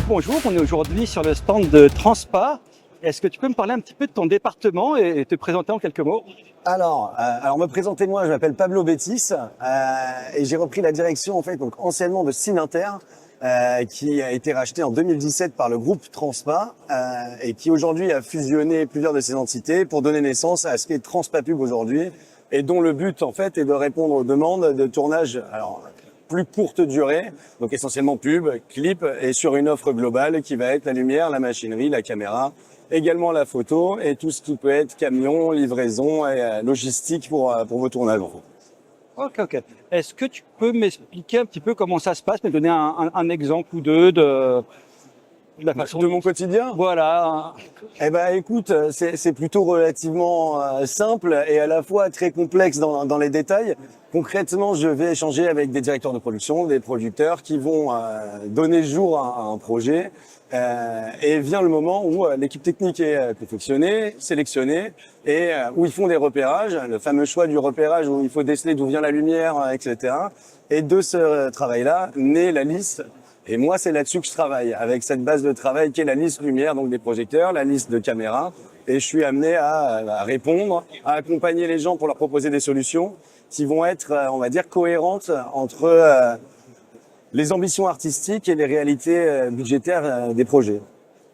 bonjour, on est aujourd'hui sur le stand de Transpa. Est-ce que tu peux me parler un petit peu de ton département et te présenter en quelques mots? Alors me présenter moi, je m'appelle Pablo Bétis et j'ai repris la direction en fait donc anciennement de Syninter qui a été racheté en 2017 par le groupe Transpa et qui aujourd'hui a fusionné plusieurs de ses entités pour donner naissance à ce qu'est Transpa Pub aujourd'hui et dont le but en fait est de répondre aux demandes de tournage plus courte durée, donc essentiellement pub, clip et sur une offre globale qui va être la lumière, la machinerie, la caméra, également la photo et tout ce qui peut être camion, livraison et logistique pour vos tournages. Ok. Est-ce que tu peux m'expliquer un petit peu comment ça se passe, me donner un exemple ou deux de la façon De mon quotidien? Voilà. Eh ben, écoute, c'est plutôt relativement simple et à la fois très complexe dans les détails. Concrètement, je vais échanger avec des directeurs de production, des producteurs qui vont donner jour à un projet. Et vient le moment où l'équipe technique est confectionnée, sélectionnée et où ils font des repérages, le fameux choix du repérage où il faut déceler d'où vient la lumière, etc. Et de ce travail-là naît la liste. Et moi, c'est là-dessus que je travaille, avec cette base de travail qui est la liste lumière, donc des projecteurs, la liste de caméras. Et je suis amené à répondre, à accompagner les gens pour leur proposer des solutions qui vont être, on va dire, cohérentes entre les ambitions artistiques et les réalités budgétaires des projets.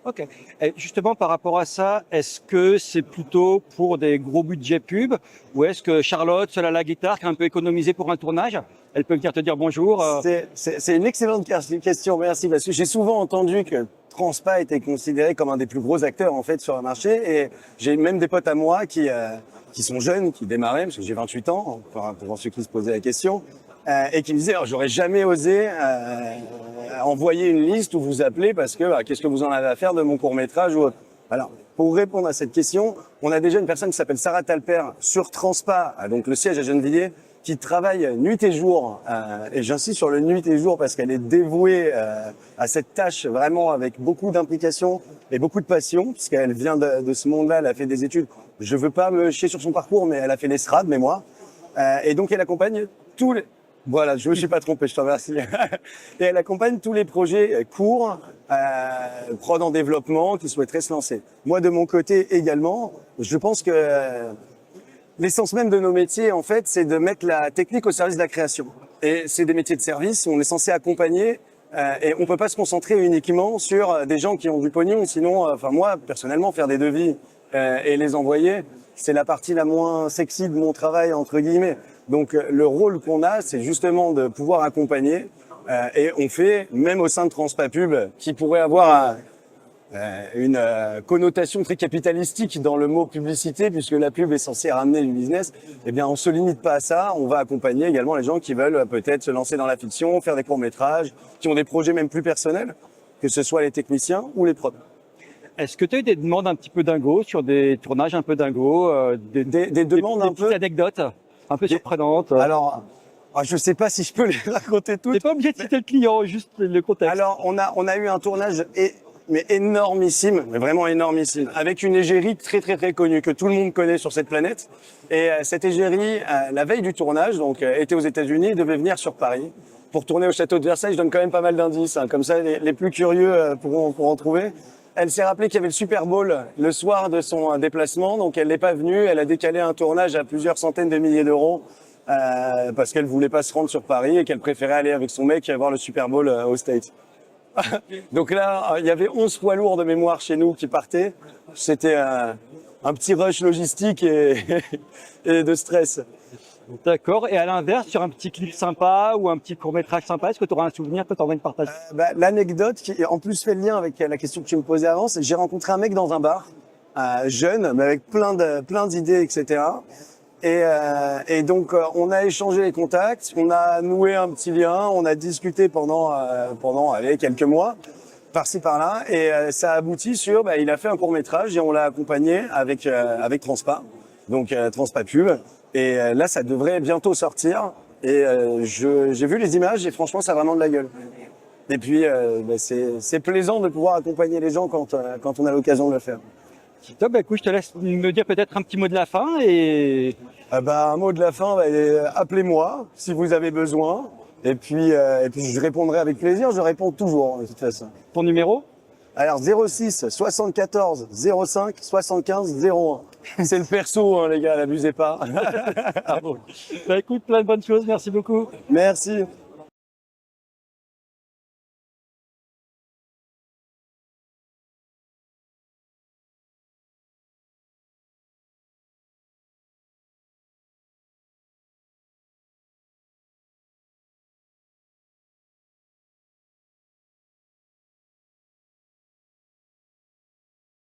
Ok. Et justement, par rapport à ça, est-ce que c'est plutôt pour des gros budgets pub ou est-ce que Charlotte, seule à la guitare, qui a un peu économisé pour un tournage, elle peut venir te dire bonjour C'est une excellente question, merci, parce que j'ai souvent entendu que Transpa était considéré comme un des plus gros acteurs en fait sur le marché et j'ai même des potes à moi qui sont jeunes, qui démarraient, parce que j'ai 28 ans, pour ceux qui se posaient la question, et qui me disaient j'aurais jamais osé envoyer une liste ou vous appeler parce que qu'est-ce que vous en avez à faire de mon court-métrage ou autre. Alors, pour répondre à cette question, on a déjà une personne qui s'appelle Sarah Talper sur Transpa, donc le siège à Gennevilliers, qui travaille nuit et jour, et j'insiste sur le nuit et jour parce qu'elle est dévouée à cette tâche vraiment avec beaucoup d'implication et beaucoup de passion, puisqu'elle vient de ce monde-là, elle a fait des études. Je veux pas me chier sur son parcours, mais elle a fait l'ESRA de mémoire, et donc elle accompagne tous les... Voilà, je me suis pas trompé, je te remercie. Et elle accompagne tous les projets courts, prod en développement, qui souhaiteraient se lancer. Moi, de mon côté également, je pense que l'essence même de nos métiers, en fait, c'est de mettre la technique au service de la création. Et c'est des métiers de service, on est censé accompagner, et on peut pas se concentrer uniquement sur des gens qui ont du pognon. Sinon, moi, personnellement, faire des devis et les envoyer, c'est la partie la moins sexy de mon travail, entre guillemets. Donc le rôle qu'on a, c'est justement de pouvoir accompagner et on fait, même au sein de Transpa Pub, qui pourrait avoir une connotation très capitalistique dans le mot publicité, puisque la pub est censée ramener du business, eh bien on se limite pas à ça, on va accompagner également les gens qui veulent peut-être se lancer dans la fiction, faire des courts-métrages, qui ont des projets même plus personnels, que ce soit les techniciens ou les prods. Est-ce que tu as eu des demandes un petit peu dingo sur des tournages un peu dingo, Des demandes des un peu... petites anecdotes un peu surprenantes? Alors, je sais pas si je peux les raconter toutes. T'es pas obligé de citer le client, juste le contexte. Alors, on a eu un tournage mais énormissime, mais vraiment énormissime, avec une égérie très connue que tout le monde connaît sur cette planète. Et cette égérie, la veille du tournage, donc était aux États-Unis, devait venir sur Paris pour tourner au château de Versailles. Je donne quand même pas mal d'indices, comme ça les plus curieux pourront en trouver. Elle s'est rappelé qu'il y avait le Super Bowl le soir de son déplacement, donc elle n'est pas venue. Elle a décalé un tournage à plusieurs centaines de milliers d'euros parce qu'elle voulait pas se rendre sur Paris et qu'elle préférait aller avec son mec voir le Super Bowl aux States. Donc là, il y avait 11 poids lourds de mémoire chez nous qui partaient. C'était un petit rush logistique et de stress. D'accord. Et à l'inverse, sur un petit clip sympa ou un petit court-métrage sympa, est-ce que tu auras un souvenir que tu as envie de partager? L'anecdote qui en plus fait le lien avec la question que tu me posais avant, c'est que j'ai rencontré un mec dans un bar, jeune, mais avec plein d'idées, etc. Et donc on a échangé les contacts, on a noué un petit lien, on a discuté pendant quelques mois, par-ci par-là, et ça a abouti sur, il a fait un court-métrage et on l'a accompagné avec Transpa, donc Transpa Pub. Et là, ça devrait bientôt sortir. Et j'ai vu les images et franchement, ça a vraiment de la gueule. Et puis, c'est plaisant de pouvoir accompagner les gens quand on a l'occasion de le faire. Top, écoute, je te laisse me dire peut-être un petit mot de la fin et... Un mot de la fin, appelez-moi si vous avez besoin. Et puis je répondrai avec plaisir, je réponds toujours de toute façon. Ton numéro? Alors 06 74 05 75 01. C'est le perso, hein, les gars, n'abusez pas. Ah bon. Bah, écoute, plein de bonnes choses. Merci beaucoup. Merci.